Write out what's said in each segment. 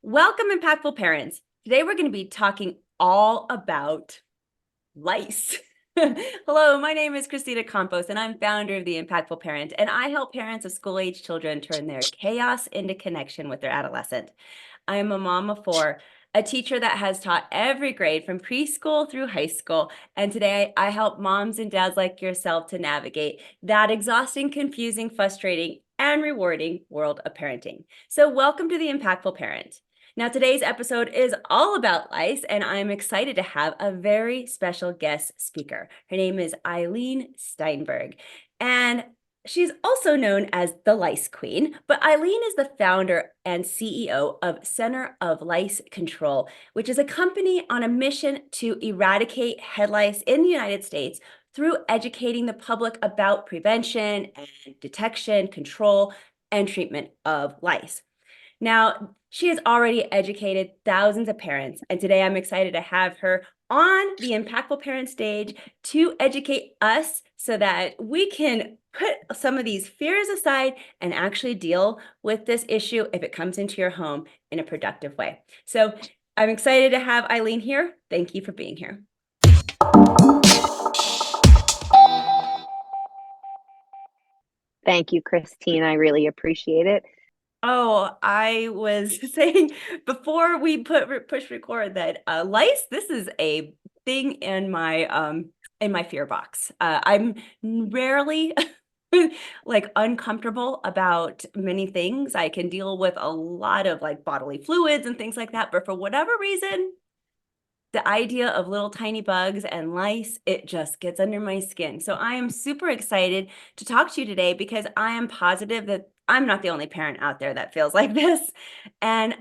Welcome, impactful parents. Today we're going to be talking all about lice. Hello, my name is Christina Campos, and I'm founder of The Impactful Parent, and I help parents of school-age children turn their chaos into connection with their adolescent. I am a mom of four, a teacher that has taught every grade from preschool through high school, and today I help moms and dads like yourself to navigate that exhausting, confusing, frustrating, and rewarding world of parenting. So welcome to The Impactful Parent. Now, today's episode is all about lice, and I'm excited to have a very special guest speaker. Her name is Irene Steinberg, and she's also known as the Lice Queen, but Irene is the founder and CEO of Center of Lice Control, which is a company on a mission to eradicate head lice in the United States through educating the public about prevention and detection, control, and treatment of lice. Now, she has already educated thousands of parents, and today I'm excited to have her on the Impactful Parent stage to educate us so that we can put some of these fears aside and actually deal with this issue if it comes into your home in a productive way. So I'm excited to have Irene here. Thank you for being here. Thank you, Christine. I really appreciate it. Oh, I was saying before we push record that lice, this is a thing in my fear box. I'm rarely like uncomfortable about many things. I can deal with a lot of like bodily fluids and things like that, but for whatever reason, the idea of little tiny bugs and lice, it just gets under my skin. So I am super excited to talk to you today because I am positive that I'm not the only parent out there that feels like this. And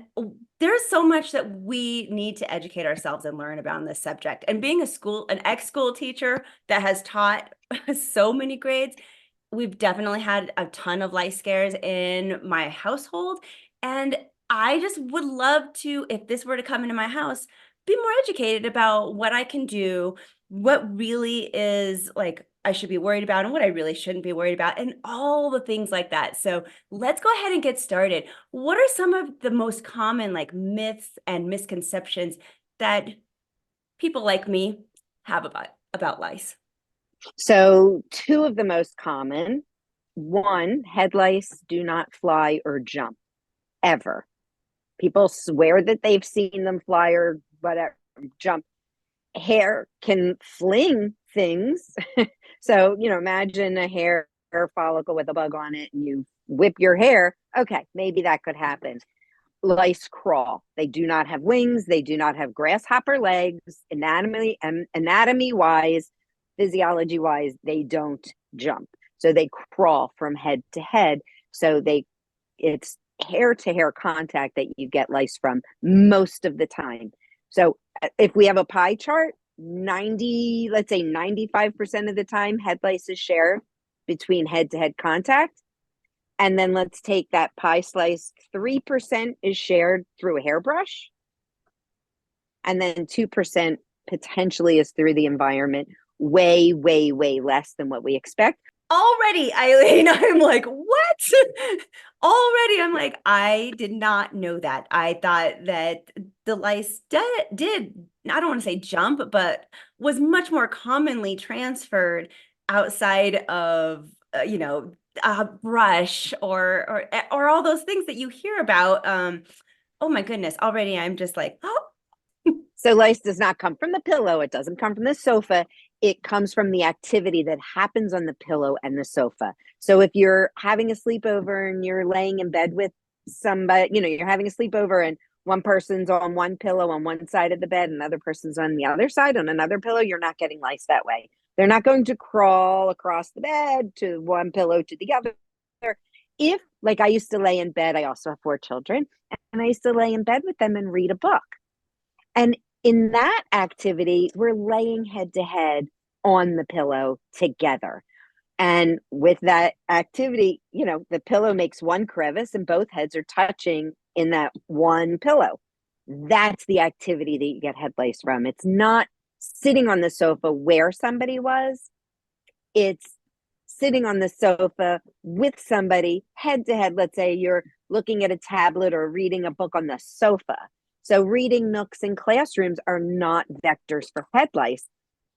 there's so much that we need to educate ourselves and learn about in this subject. And being an ex-school teacher that has taught so many grades, we've definitely had a ton of lice scares in my household. And I just would love to, if this were to come into my house, be more educated about what I can do, what really is like I should be worried about and what I really shouldn't be worried about, and all the things like that. So let's go ahead and get started. What are some of the most common like myths and misconceptions that people like me have about lice? So, two of the most common: one, head lice do not fly or jump ever. People swear that they've seen them fly or whatever, jump. Hair can fling things. So, imagine a hair follicle with a bug on it and you whip your hair. Okay, maybe that could happen. Lice crawl. They do not have wings. They do not have grasshopper legs. Anatomy wise, physiology wise, they don't jump. So they crawl from head to head. So it's hair to hair contact that you get lice from most of the time. So if we have a pie chart, let's say 95% of the time, head lice is shared between head to head contact. And then let's take that pie slice, 3% is shared through a hairbrush. And then 2% potentially is through the environment. Way, way, way less than what we expect. Already, Eileen, I'm like, what? Already, I'm like, I did not know that. I thought that the lice did, I don't want to say jump, but was much more commonly transferred outside of, a brush or all those things that you hear about. Oh my goodness, already I'm just like, oh. So lice does not come from the pillow. It doesn't come from the sofa. It comes from the activity that happens on the pillow and the sofa. So if you're having a sleepover and you're laying in bed with somebody, you're having a sleepover and one person's on one pillow on one side of the bed, another person's on the other side on another pillow, you're not getting lice that way. They're not going to crawl across the bed to one pillow to the other. If, like I used to lay in bed, I also have four children, and I used to lay in bed with them and read a book. And in that activity, we're laying head to head on the pillow together. And with that activity, the pillow makes one crevice and both heads are touching in that one pillow. That's the activity that you get head lice from. It's not sitting on the sofa where somebody was. It's sitting on the sofa with somebody head to head. Let's say you're looking at a tablet or reading a book on the sofa. So reading nooks in classrooms are not vectors for head lice.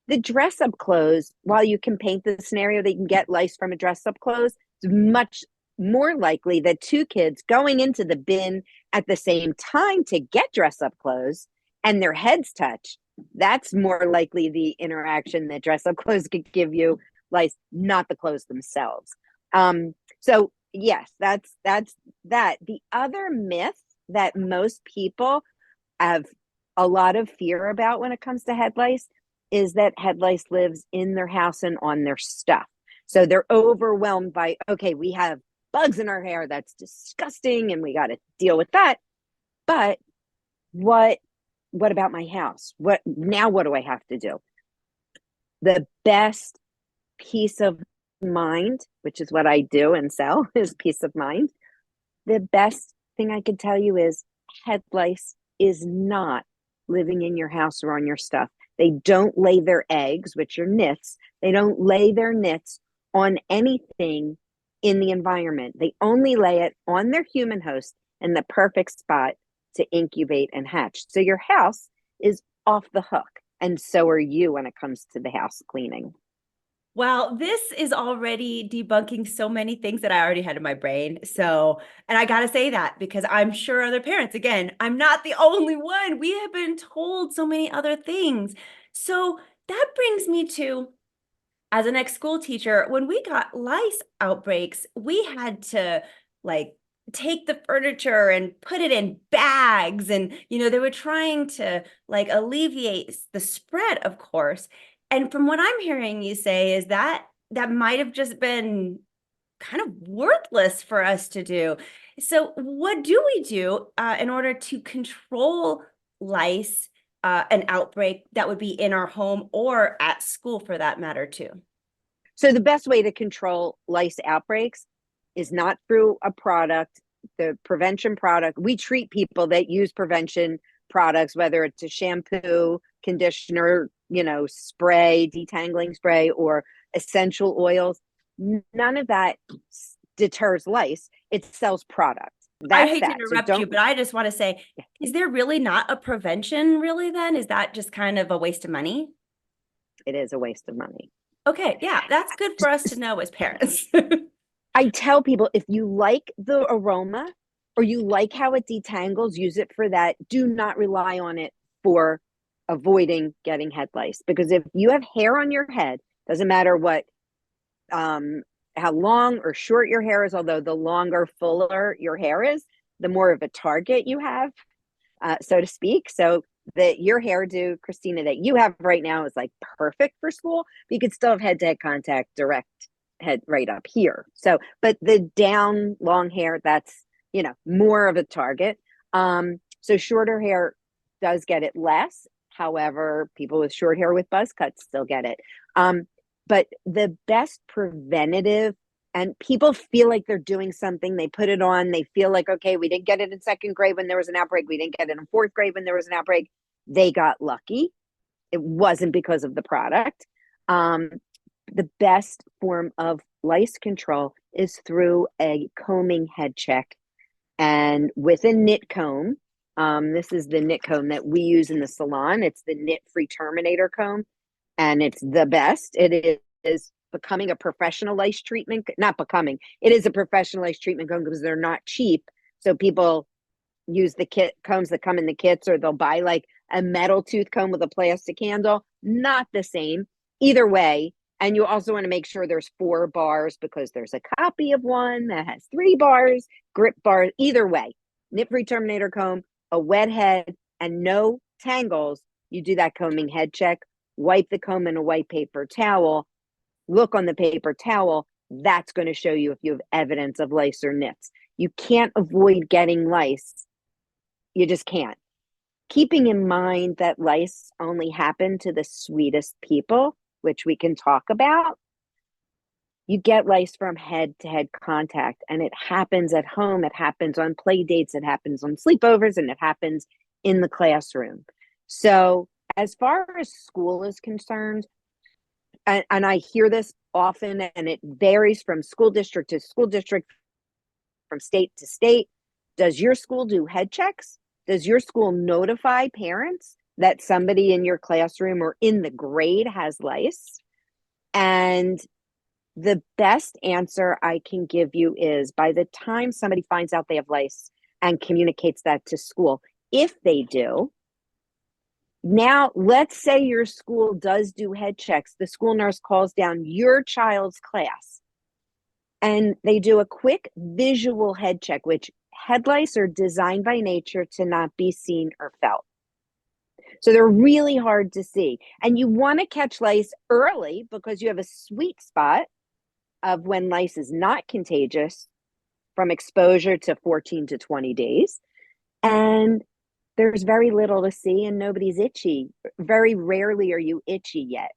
The dress up clothes, while you can paint the scenario that you can get lice from a dress up clothes, it's much more likely that two kids going into the bin at the same time to get dress up clothes and their heads touch, that's more likely the interaction that dress up clothes could give you lice, not the clothes themselves. So yes, that's that. The other myth that most people have a lot of fear about when it comes to head lice is that head lice lives in their house and on their stuff. So they're overwhelmed by, okay, we have bugs in our hair. That's disgusting. And we got to deal with that. But what about my house? What do I have to do? The best peace of mind, which is what I do and sell, is peace of mind. The best thing I can tell you is head lice is not living in your house or on your stuff. They don't lay their eggs, which are nits. They don't lay their nits on anything in the environment. They only lay it on their human host in the perfect spot to incubate and hatch. So your house is off the hook. And so are you when it comes to the house cleaning. Well, this is already debunking so many things that I already had in my brain. So, and I got to say that because I'm sure other parents, again, I'm not the only one. We have been told so many other things. So that brings me to, as an ex-school teacher, when we got lice outbreaks, we had to like take the furniture and put it in bags. And, they were trying to like alleviate the spread, of course. And from what I'm hearing you say is that that might have just been kind of worthless for us to do. So what do we do in order to control lice, an outbreak that would be in our home or at school for that matter too? So the best way to control lice outbreaks is not through a product, the prevention product. We treat people that use prevention products, whether it's a shampoo, conditioner, spray, detangling spray, or essential oils. None of that deters lice. It sells product. I That's hate to that. So interrupt you, but I just want to say, is there really not a prevention really then? Is that just kind of a waste of money? it is a waste of money. Okay, yeah, that's good for us to know as parents. I tell people, if you like the aroma or you like how it detangles, use it for that. Do not rely on it for avoiding getting head lice. Because if you have hair on your head, doesn't matter what how long or short your hair is, although the longer, fuller your hair is, the more of a target you have, so to speak. So that your hairdo, Christina, that you have right now is like perfect for school. But you could still have head-to-head contact, direct head right up here. So, but the down long hair, that's, more of a target. So shorter hair does get it less. However, people with short hair with buzz cuts still get it. But the best preventative, and people feel like they're doing something, they put it on, they feel like, okay, we didn't get it in second grade when there was an outbreak, we didn't get it in fourth grade when there was an outbreak. They got lucky. It wasn't because of the product. The best form of lice control is through a combing head check. And with a knit comb, this is the knit comb that we use in the salon. It's the knit free terminator comb, and it's the best. It is becoming a professional lice treatment, not becoming, it is a professional lice treatment comb because they're not cheap. So people use the kit combs that come in the kits, or they'll buy like a metal tooth comb with a plastic handle. Not the same. Either way. And you also want to make sure there's 4 bars because there's a copy of one that has 3 bars, grip bars. Either way, knit free terminator comb, a wet head, and no tangles. You do that combing head check, wipe the comb in a white paper towel, look on the paper towel. That's going to show you if you have evidence of lice or nits. You can't avoid getting lice. You just can't. Keeping in mind that lice only happen to the sweetest people, which we can talk about. You get lice from head-to-head contact, and it happens at home. It happens on play dates. It happens on sleepovers, and it happens in the classroom. So as far as school is concerned, and I hear this often, and it varies from school district to school district, from state to state. Does your school do head checks? Does your school notify parents that somebody in your classroom or in the grade has lice? And the best answer I can give you is, by the time somebody finds out they have lice and communicates that to school, if they do, now let's say your school does do head checks. The school nurse calls down your child's class and they do a quick visual head check, which head lice are designed by nature to not be seen or felt. So they're really hard to see. And you want to catch lice early because you have a sweet spot of when lice is not contagious from exposure to 14 to 20 days. And there's very little to see and nobody's itchy. Very rarely are you itchy yet.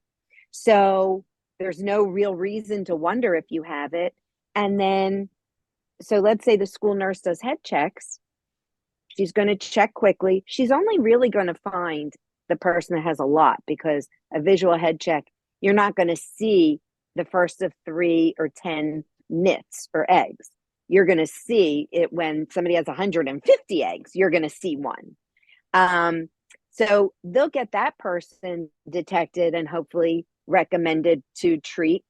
So there's no real reason to wonder if you have it. And then, so let's say the school nurse does head checks. She's going to check quickly. She's only really going to find the person that has a lot, because a visual head check, you're not going to see the first of 3 or 10 nits or eggs. You're going to see it when somebody has 150 eggs. You're going to see one. So they'll get that person detected and hopefully recommended to treat,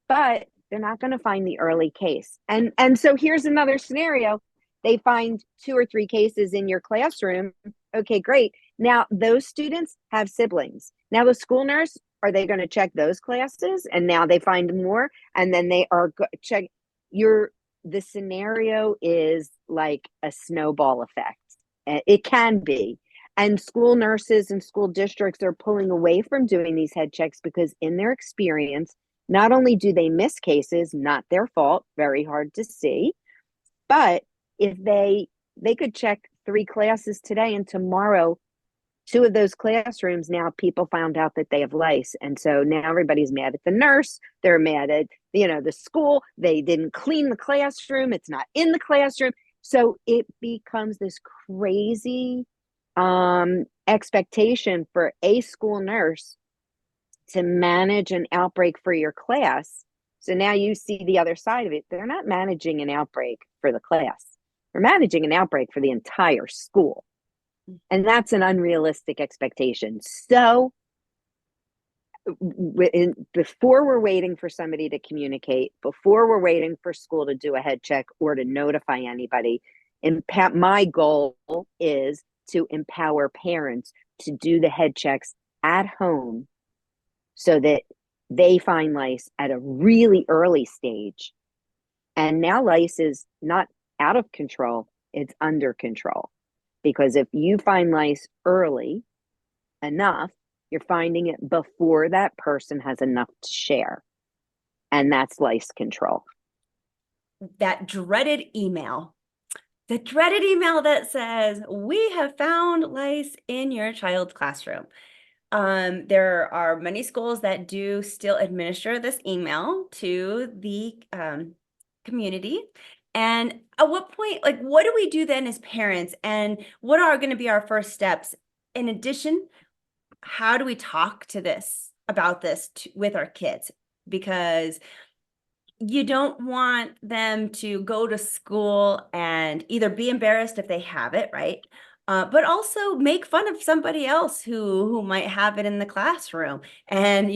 but they're not going to find the early case. And so here's another scenario. They find 2 or 3 cases in your classroom. Okay, great. Now those students have siblings. Now the school nurse, are they going to check those classes? And now they find more, and then they are check the scenario is like a snowball effect. It can be. And school nurses and school districts are pulling away from doing these head checks because in their experience, not only do they miss cases, not their fault, very hard to see, but if they could check 3 classes today and tomorrow 2 of those classrooms, now people found out that they have lice. And so now everybody's mad at the nurse. They're mad at, the school. They didn't clean the classroom. It's not in the classroom. So it becomes this crazy expectation for a school nurse to manage an outbreak for your class. So now you see the other side of it. They're not managing an outbreak for the class. They're managing an outbreak for the entire school. And that's an unrealistic expectation. So before we're waiting for somebody to communicate, before we're waiting for school to do a head check or to notify anybody, my goal is to empower parents to do the head checks at home so that they find lice at a really early stage. And now lice is not out of control, it's under control. Because if you find lice early enough, you're finding it before that person has enough to share. And that's lice control. That dreaded email. The dreaded email that says, we have found lice in your child's classroom. There are many schools that do still administer this email to the community. And at what point, what do we do then as parents? And what are going to be our first steps? In addition, how do we talk about this with our kids? Because you don't want them to go to school and either be embarrassed if they have it, right? But also make fun of somebody else who might have it in the classroom. And,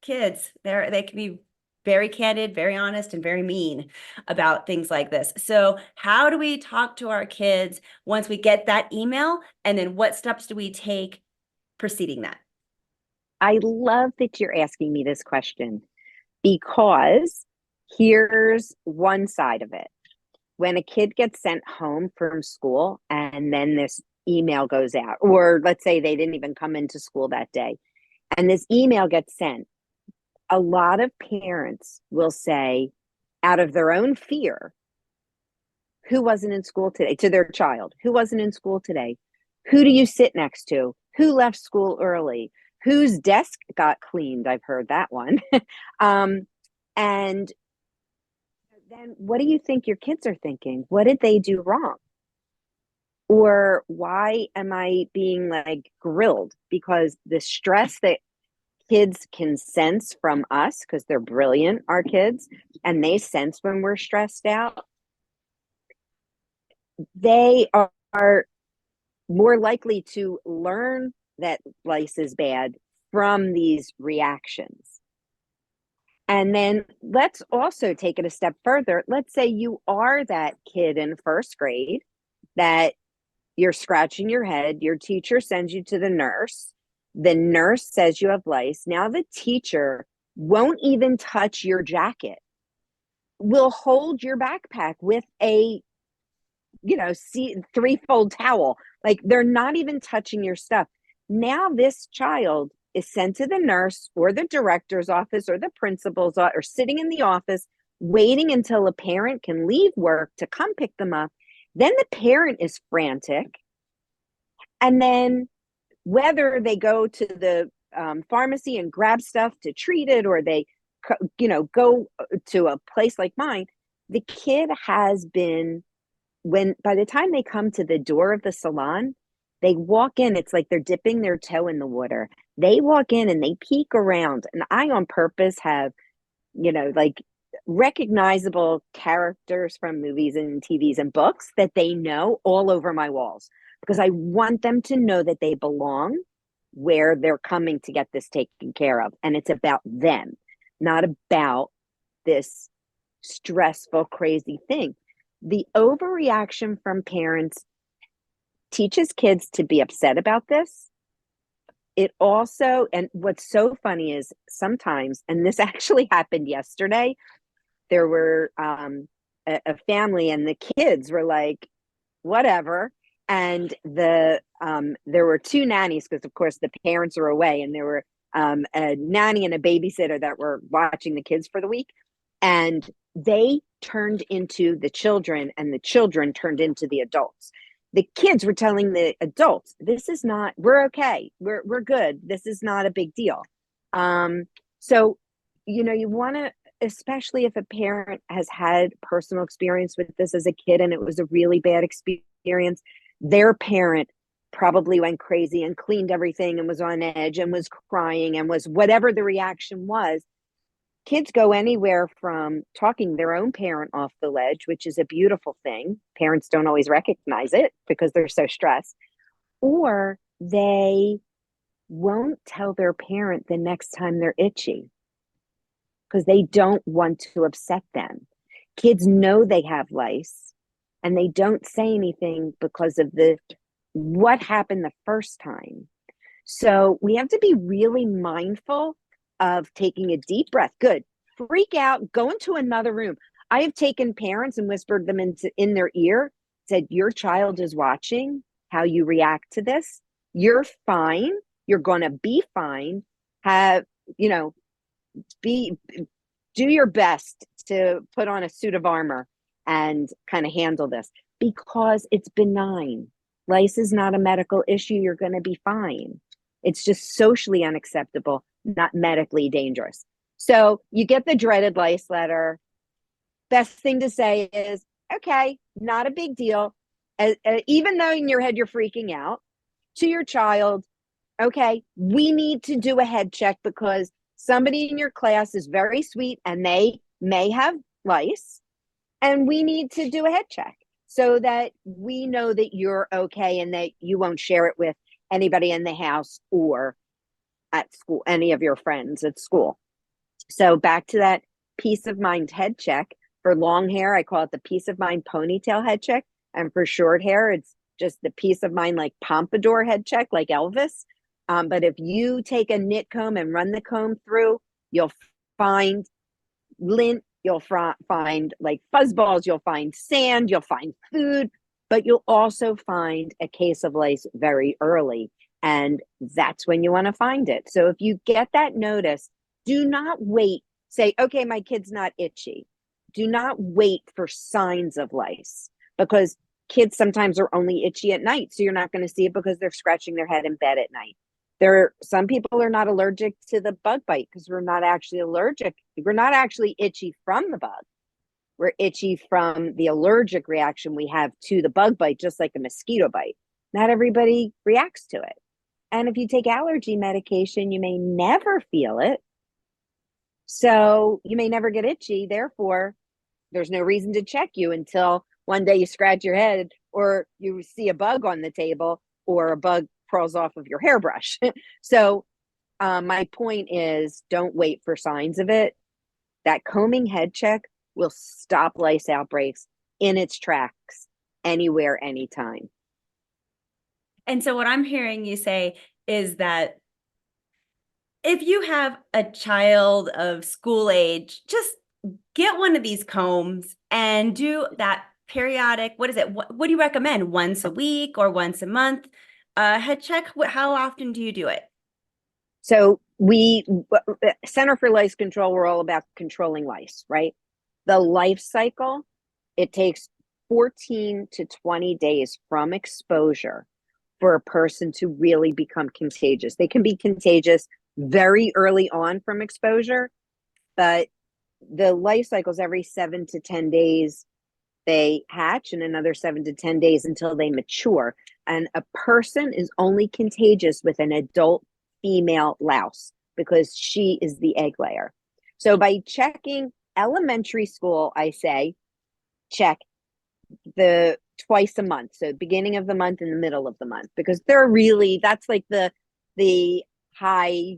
kids, they can be very candid, very honest, and very mean about things like this. So how do we talk to our kids once we get that email? And then what steps do we take preceding that? I love that you're asking me this question, because here's one side of it. When a kid gets sent home from school and then this email goes out, or let's say they didn't even come into school that day, and this email gets sent, a lot of parents will say, out of their own fear, who wasn't in school today, to their child, who wasn't in school today? Who do you sit next to? Who left school early? Whose desk got cleaned? I've heard that one. And then what do you think your kids are thinking? What did they do wrong? Or why am I being grilled? Because the stress that kids can sense from us because they're brilliant, our kids, and they sense when we're stressed out. They are more likely to learn that lice is bad from these reactions. And then let's also take it a step further. Let's say you are that kid in first grade that you're scratching your head, your teacher sends you to the nurse. The nurse says you have lice. Now the teacher won't even touch your jacket, will hold your backpack with a, three-fold towel. Like they're not even touching your stuff. Now this child is sent to the nurse or the director's office or the principal's or sitting in the office waiting until a parent can leave work to come pick them up. Then the parent is frantic. And then whether they go to the pharmacy and grab stuff to treat it, or they, go to a place like mine, the kid has been, by the time they come to the door of the salon, they walk in, it's like they're dipping their toe in the water. They walk in and they peek around. And I on purpose have, like recognizable characters from movies and TVs and books that they know all over my walls, because I want them to know that they belong where they're coming to get this taken care of. And it's about them, not about this stressful, crazy thing. The overreaction from parents teaches kids to be upset about this. It also, and what's so funny is sometimes, and this actually happened yesterday, there were a family and the kids were like, whatever. And there were two nannies, because of course the parents are away, and there were a nanny and a babysitter that were watching the kids for the week. And they turned into the children and the children turned into the adults. The kids were telling the adults, this is not, we're okay. We're good. This is not a big deal. So, you want to, especially if a parent has had personal experience with this as a kid and it was a really bad experience, their parent probably went crazy and cleaned everything and was on edge and was crying and was whatever the reaction was. Kids go anywhere from talking their own parent off the ledge, which is a beautiful thing. Parents don't always recognize it because they're so stressed. Or they won't tell their parent the next time they're itchy because they don't want to upset them. Kids know they have lice and they don't say anything because of what happened the first time. So we have to be really mindful of taking a deep breath. Good. Freak out, go into another room. I have taken parents and whispered them in their ear, said, your child is watching how you react to this. You're fine. You're going to be fine. Do your best to put on a suit of armor and kind of handle this, because it's benign. Lice is not a medical issue. You're going to be fine. It's just socially unacceptable, not medically dangerous. So you get the dreaded lice letter. Best thing to say is, okay, not a big deal. Even though in your head you're freaking out, to your child, okay, we need to do a head check because somebody in your class is very sweet and they may have lice, and we need to do a head check so that we know that you're okay and that you won't share it with anybody in the house or at school, any of your friends at school. So back to that peace of mind head check. For long hair, I call it the peace of mind ponytail head check. And for short hair, it's just the peace of mind like pompadour head check, like Elvis. But if you take a knit comb and run the comb through, you'll find lint, you'll find like fuzzballs, you'll find sand, you'll find food, but you'll also find a case of lice very early. And that's when you want to find it. So if you get that notice, do not wait. Say, okay, my kid's not itchy. Do not wait for signs of lice, because kids sometimes are only itchy at night. So you're not going to see it because they're scratching their head in bed at night. Some people are not allergic to the bug bite because we're not actually allergic. We're not actually itchy from the bug. We're itchy from the allergic reaction we have to the bug bite, just like a mosquito bite. Not everybody reacts to it. And if you take allergy medication, you may never feel it. So you may never get itchy. Therefore, there's no reason to check you until one day you scratch your head or you see a bug on the table or a bug crawls off of your hairbrush. So my point is, don't wait for signs of it. That combing head check will stop lice outbreaks in its tracks anywhere, anytime. And so what I'm hearing you say is that if you have a child of school age, just get one of these combs and do that periodic, what is it? What do you recommend? Once a week or once a month? Head check. How often do you do it? So Center for Lice Control, we're all about controlling lice, right? The life cycle, it takes 14 to 20 days from exposure for a person to really become contagious. They can be contagious very early on from exposure, but the life cycles every 7 to 10 days they hatch, and another 7 to 10 days until they mature. And a person is only contagious with an adult female louse because she is the egg layer. So by checking elementary school, I say check the twice a month. So beginning of the month and the middle of the month, because they're really, that's like the high,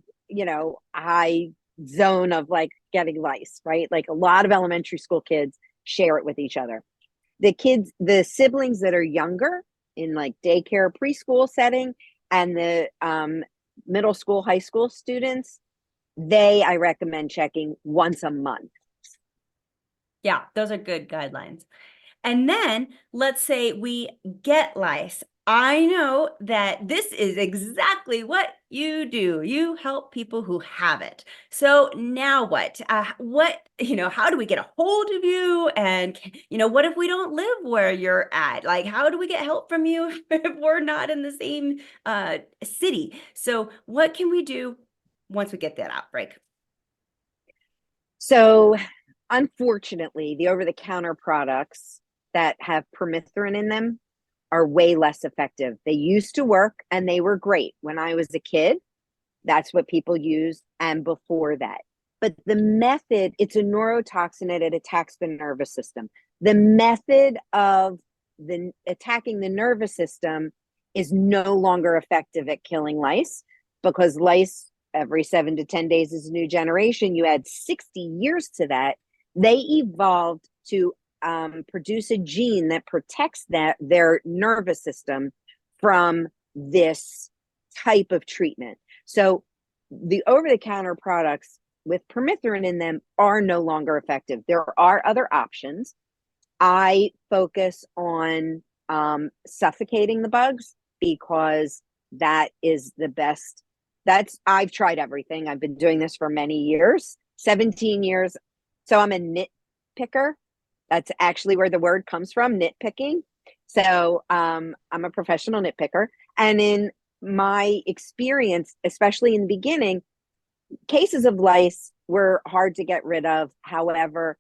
high zone of like getting lice, right? Like a lot of elementary school kids share it with each other. The siblings that are younger in like daycare, preschool setting, and the middle school, high school students, I recommend checking once a month. Yeah, those are good guidelines. And then let's say we get lice. I know that this is exactly what you do. You help people who have it. So now what? How do we get a hold of you? And, what if we don't live where you're at? Like, how do we get help from you if we're not in the same city? So what can we do once we get that outbreak? So unfortunately, the over-the-counter products that have permethrin in them are way less effective. They used to work and they were great. When I was a kid, that's what people used, and before that. But the method, it's a neurotoxin and it attacks the nervous system. The method of attacking the nervous system is no longer effective at killing lice, because lice every 7 to 10 days is a new generation. You add 60 years to that. They evolved to produce a gene that protects their nervous system from this type of treatment. So the over-the-counter products with permethrin in them are no longer effective. There are other options. I focus on suffocating the bugs because that is the best. I've tried everything. I've been doing this for many years, 17 years. So I'm a nitpicker. That's actually where the word comes from, nitpicking. So I'm a professional nitpicker. And in my experience, especially in the beginning, cases of lice were hard to get rid of. However,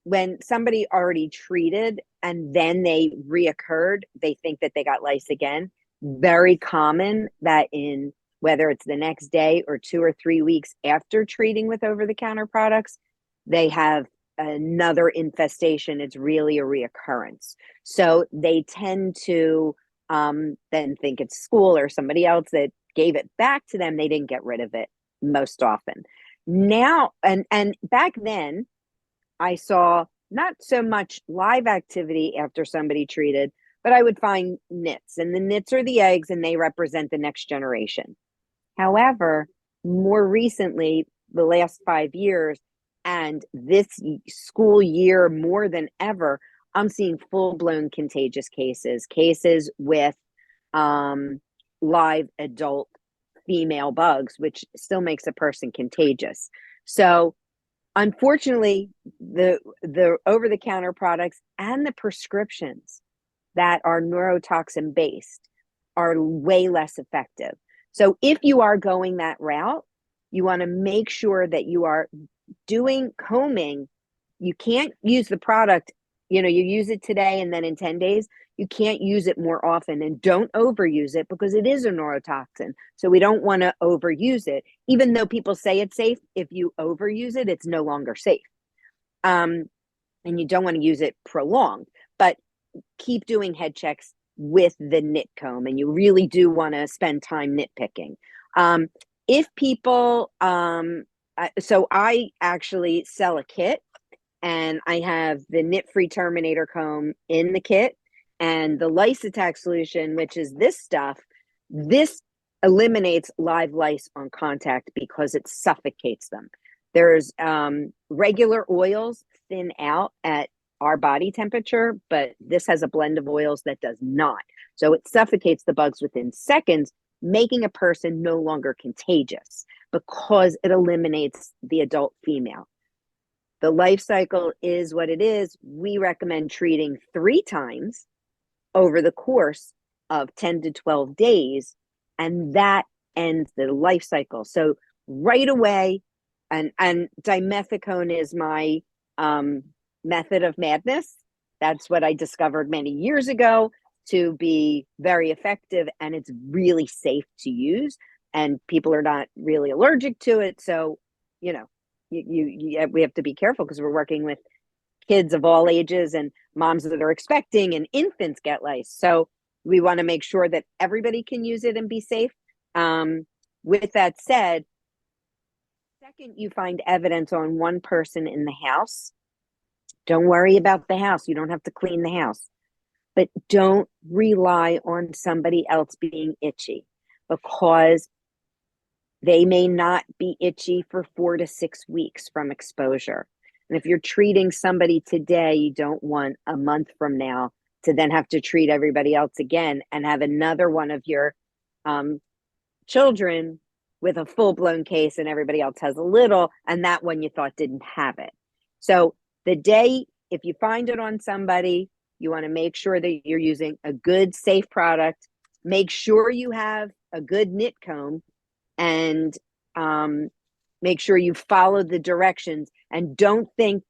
when somebody already treated and then they reoccurred, they think that they got lice again. Very common that in whether it's the next day or 2 or 3 weeks after treating with over-the-counter products, they have another infestation. It's really a reoccurrence. So they tend to then think it's school or somebody else that gave it back to them. They didn't get rid of it most often. Now, and back then, I saw not so much live activity after somebody treated, but I would find nits, and the nits are the eggs and they represent the next generation. However, more recently, the last 5 years, and this school year more than ever, I'm seeing full-blown contagious cases with live adult female bugs, which still makes a person contagious. So unfortunately, the over-the-counter products and the prescriptions that are neurotoxin based are way less effective. So if you are going that route, you want to make sure that you are doing combing. You can't use the product, you use it today and then in 10 days. you can't use it more often, and don't overuse it because it is a neurotoxin. So we don't want to overuse it. Even though people say it's safe, if you overuse it, it's no longer safe. And you don't want to use it prolonged, but keep doing head checks with the nit comb, and you really do want to spend time nitpicking. If people, so I actually sell a kit, and I have the nit-free Terminator comb in the kit, and the lice attack solution, which is this stuff. This eliminates live lice on contact because it suffocates them. There's regular oils thin out at our body temperature, but this has a blend of oils that does not. So it suffocates the bugs within seconds, making a person no longer contagious because it eliminates the adult female. The life cycle is what it is. We recommend treating 3 times over the course of 10 to 12 days, and that ends the life cycle. So right away, and dimethicone is my method of madness. That's what I discovered many years ago to be very effective, and it's really safe to use, and people are not really allergic to it. So, you know, we have to be careful because we're working with kids of all ages and moms that are expecting, and infants get lice. So we want to make sure that everybody can use it and be safe. With that said, second you find evidence on one person in the house, don't worry about the house. You don't have to clean the house, but don't rely on somebody else being itchy, because they may not be itchy for 4 to 6 weeks from exposure. And if you're treating somebody today, you don't want a month from now to then have to treat everybody else again and have another one of your children with a full-blown case and everybody else has a little, and that one you thought didn't have it. So the day, if you find it on somebody, you want to make sure that you're using a good, safe product. Make sure you have a good nit comb, and make sure you follow the directions, and don't think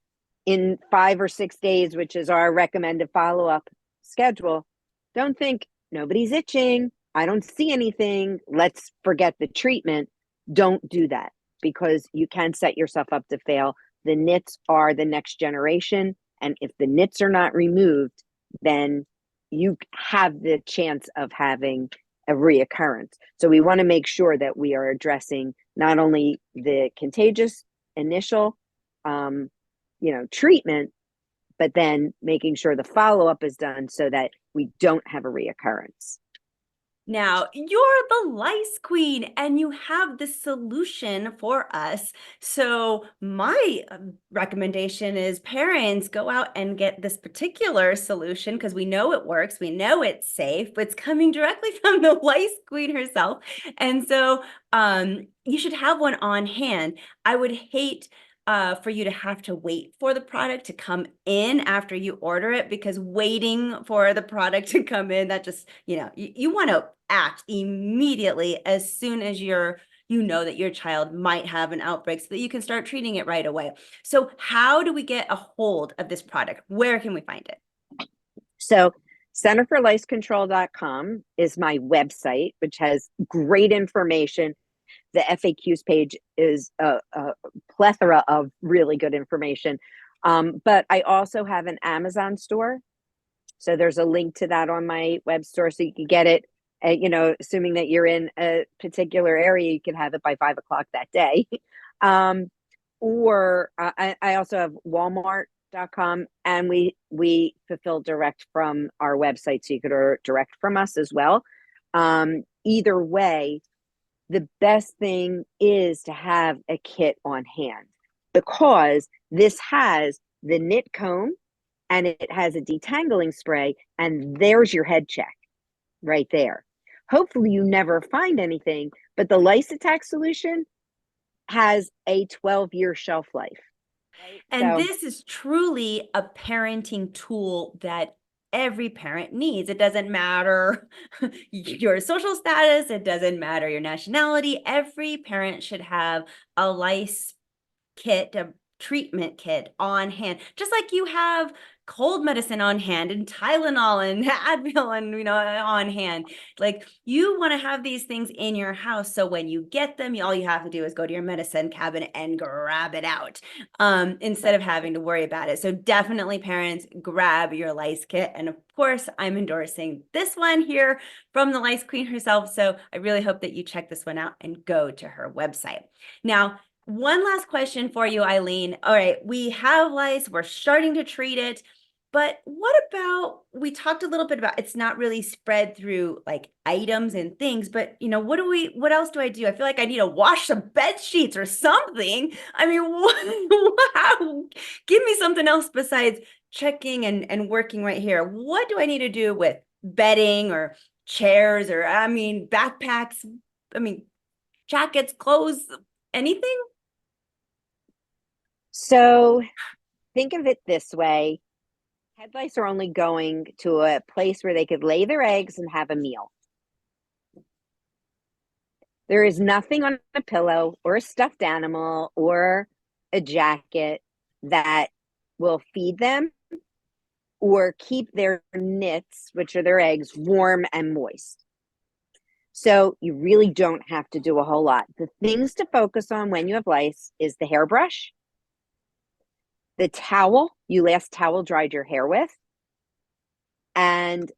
in 5 or 6 days, which is our recommended follow-up schedule, don't think nobody's itching, I don't see anything, let's forget the treatment. Don't do that, because you can set yourself up to fail. The nits are the next generation, and if the nits are not removed, then you have the chance of having a reoccurrence. So we want to make sure that we are addressing not only the contagious initial treatment, but then making sure the follow-up is done so that we don't have a reoccurrence. Now, you're the Lice Queen and you have the solution for us. So my recommendation is parents go out and get this particular solution because we know it works. We know it's safe, but it's coming directly from the Lice Queen herself. And so you should have one on hand. I would hate for you to have to wait for the product to come in after you order it, because waiting for the product to come in, that just, you want to act immediately as soon as you know that your child might have an outbreak so that you can start treating it right away. So how do we get a hold of this product? Where can we find it? So centerforlicecontrol.com is my website, which has great information. The FAQs page is a plethora of really good information. But I also have an Amazon store. So there's a link to that on my web store, so you can get it, assuming that you're in a particular area, you can have it by 5 o'clock that day. Or I also have Walmart.com, and we fulfill direct from our website, so you could order direct from us as well. Either way, the best thing is to have a kit on hand, because this has the nit comb and it has a detangling spray, and there's your head check right there. Hopefully you never find anything, but the lice attack solution has a 12-year shelf life. Right? And this is truly a parenting tool that every parent needs. It doesn't matter your social status. It doesn't matter your nationality. Every parent should have a lice kit, a treatment kit on hand, just like you have cold medicine on hand and Tylenol and Advil and, on hand. Like you want to have these things in your house. So when you get them, all you have to do is go to your medicine cabinet and grab it out, instead of having to worry about it. So definitely parents, grab your lice kit. And of course, I'm endorsing this one here from the Lice Queen herself. So I really hope that you check this one out and go to her website. Now, one last question for you, Eileen. All right, we have lice, we're starting to treat it, but what about, we talked a little bit about it's not really spread through like items and things, but what else do I do? I feel like I need to wash some bed sheets or something. I mean, wow, give me something else besides checking and working right here. What do I need to do with bedding or chairs or, backpacks? Jackets, clothes, anything? So think of it this way. Head lice are only going to a place where they could lay their eggs and have a meal. There is nothing on a pillow or a stuffed animal or a jacket that will feed them or keep their nits, which are their eggs, warm and moist. So you really don't have to do a whole lot. The things to focus on when you have lice is the hairbrush, the towel you last towel dried your hair with, and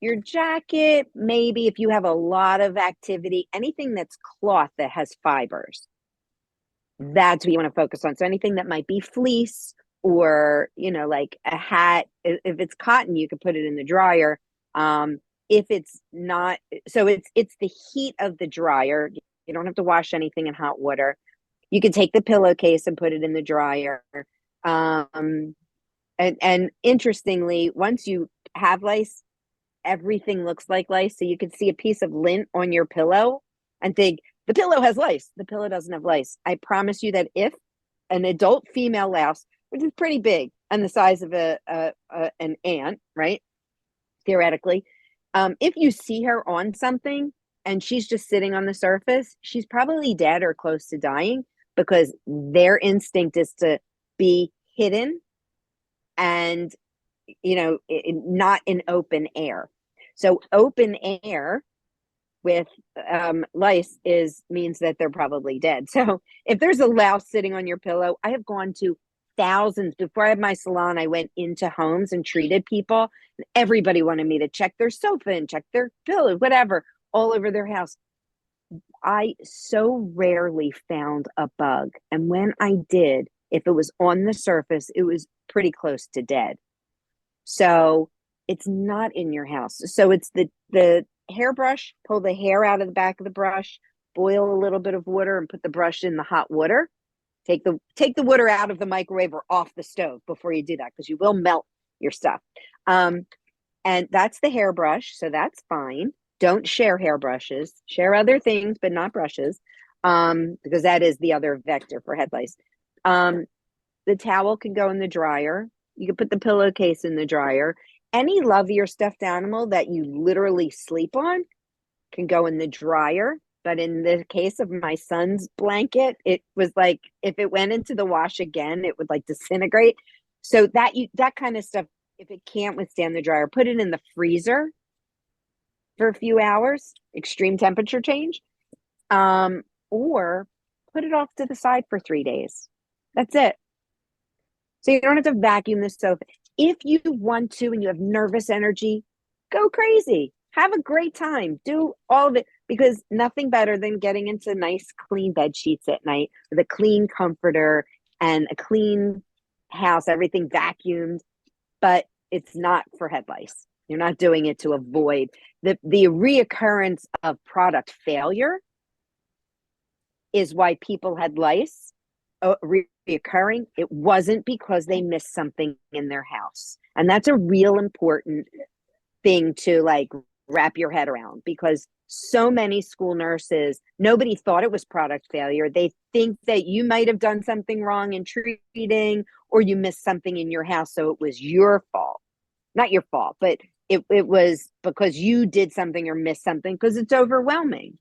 your jacket, maybe if you have a lot of activity, anything that's cloth that has fibers. That's what you want to focus on. So anything that might be fleece or, like a hat, if it's cotton, you can put it in the dryer. If it's not, so it's the heat of the dryer. You don't have to wash anything in hot water. You can take the pillowcase and put it in the dryer. And interestingly, once you have lice, everything looks like lice. So you could see a piece of lint on your pillow and think, the pillow has lice. The pillow doesn't have lice. I promise you that if an adult female louse, which is pretty big and the size of an ant, right? Theoretically, if you see her on something and she's just sitting on the surface, she's probably dead or close to dying because their instinct is to be hidden and, not in open air. So open air with lice means that they're probably dead. So if there's a louse sitting on your pillow, I have gone to thousands. Before I had my salon, I went into homes and treated people. And everybody wanted me to check their sofa and check their pillow, whatever, all over their house. I so rarely found a bug. And when I did, if it was on the surface, it was pretty close to dead. So it's not in your house. So it's the hairbrush, pull the hair out of the back of the brush, boil a little bit of water and put the brush in the hot water. Take the water out of the microwave or off the stove before you do that, because you will melt your stuff. And that's the hairbrush. So that's fine. Don't share hairbrushes. Share other things, but not brushes, because that is the other vector for head lice. The towel can go in the dryer. You can put the pillowcase in the dryer. Any lovelier stuffed animal that you literally sleep on can go in the dryer. But in the case of my son's blanket, it was like, if it went into the wash again, it would like disintegrate. So that kind of stuff, if it can't withstand the dryer, put it in the freezer for a few hours, extreme temperature change, or put it off to the side for 3 days. That's it. So you don't have to vacuum the sofa. If you want to and you have nervous energy, go crazy. Have a great time. Do all of it, because nothing better than getting into nice, clean bed sheets at night with a clean comforter and a clean house, everything vacuumed. But it's not for head lice. You're not doing it to avoid the reoccurrence of product failure is why people had lice reoccurring. It wasn't because they missed something in their house. And that's a real important thing to like wrap your head around, because so many school nurses, nobody thought it was product failure. They think that you might have done something wrong in treating, or you missed something in your house. So it was your fault, not your fault, but it was because you did something or missed something, because it's overwhelming.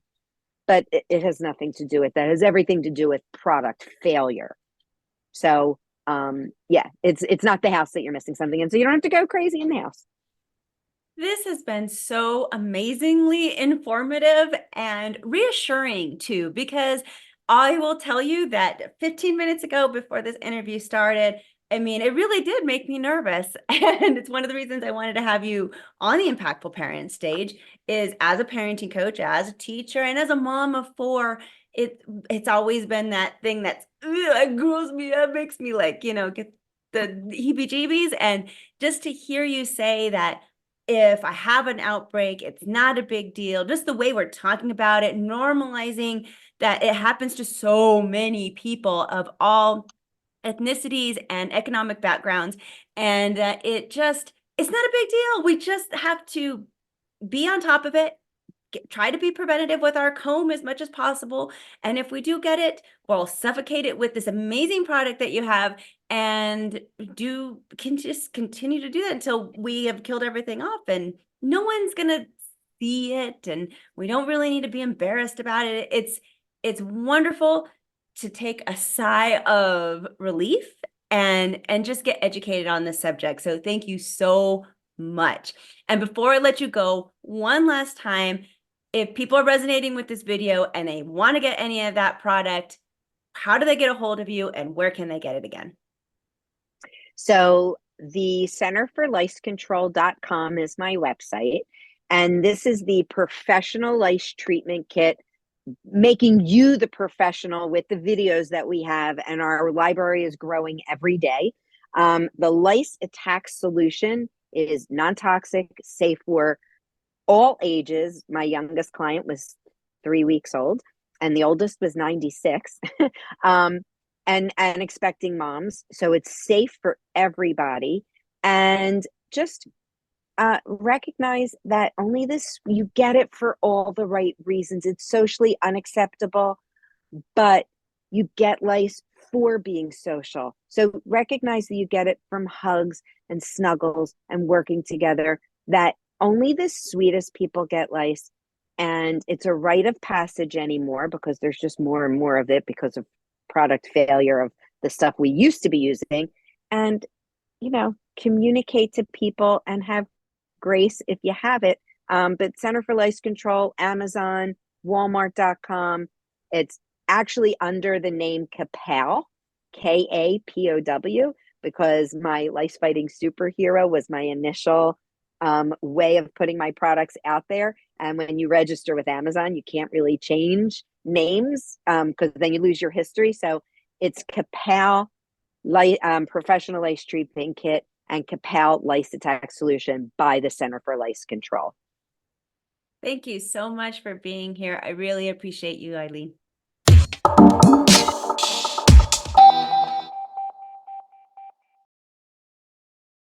But it has nothing to do with that. It has everything to do with product failure. So Yeah, it's not the house that you're missing something in, so you don't have to go crazy in the house. This has been so amazingly informative and reassuring too, because I will tell you that 15 minutes ago before this interview started, I mean, it really did make me nervous. And it's one of the reasons I wanted to have you on the Impactful Parent stage is as a parenting coach, as a teacher, and as a mom of four, it's always been that thing that's it grows me up, makes me like, get the heebie-jeebies. And just to hear you say that if I have an outbreak, it's not a big deal. Just the way we're talking about it, normalizing that it happens to so many people of all ethnicities and economic backgrounds. And it's not a big deal. We just have to be on top of it, try to be preventative with our comb as much as possible. And if we do get it, we'll suffocate it with this amazing product that you have and can just continue to do that until we have killed everything off and no one's going to see it. And we don't really need to be embarrassed about it. It's wonderful to take a sigh of relief and just get educated on this subject. So thank you so much. And before I let you go, one last time, if people are resonating with this video and they want to get any of that product, how do they get a hold of you and where can they get it again? So the centerforlicecontrol.com is my website. And this is the professional lice treatment kit, making you the professional with the videos that we have. And our library is growing every day. The lice attack solution is non-toxic, safe for all ages. My youngest client was 3 weeks old, and the oldest was 96, and expecting moms. So it's safe for everybody, and just recognize that only this you get it for all the right reasons. It's socially unacceptable, but you get lice for being social. So recognize that you get it from hugs and snuggles and working together, that only the sweetest people get lice. And it's a rite of passage anymore because there's just more and more of it because of product failure of the stuff we used to be using. And, communicate to people and have grace if you have it. But Center for Lice Control, Amazon, Walmart.com. It's actually under the name Kapow, Kapow, because my lice fighting superhero was my initial way of putting my products out there. And when you register with Amazon, you can't really change names because then you lose your history. So it's Kapow Professional Lice Treatment Kit and Kapow Lice Attack Solution by the Center for Lice Control. Thank you so much for being here. I really appreciate you, Eileen.